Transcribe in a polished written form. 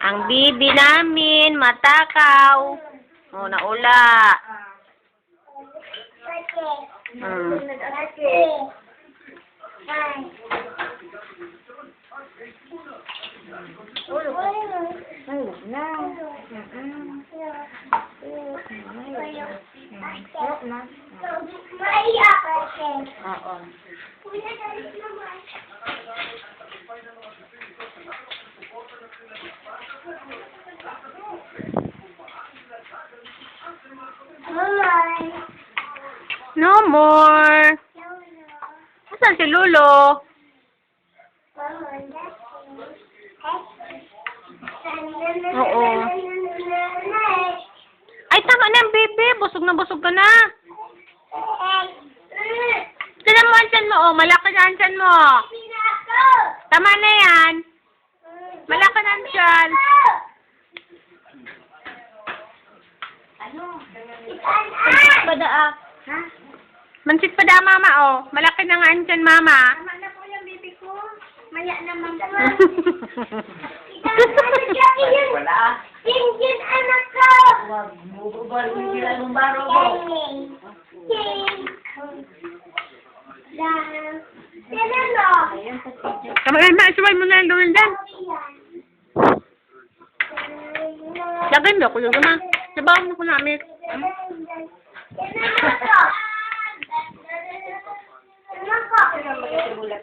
Ang bibi namin, matakaw. Oh, naula. No more. Asan si Lolo? Oo. Ay, tama na, baby. Busog na busog ka na. Tignan mo ang tiyan mo, oh. Malaki na ang tiyan mo. Tama na yan. Malaki na ang tiyan. Mansit pa daa. Ha? Mansit pa daa, mama, oh. Malaki na nga ang tiyan, mama. Tama na po yung baby ko. Maya naman po. Wala. Jinjin anak ko. Wag mo ba sila ng baro mo? Tama na, maasuway mo na ang gawin dyan. Lagay mo ko yung ma. Sabaw mo ko namin. Yan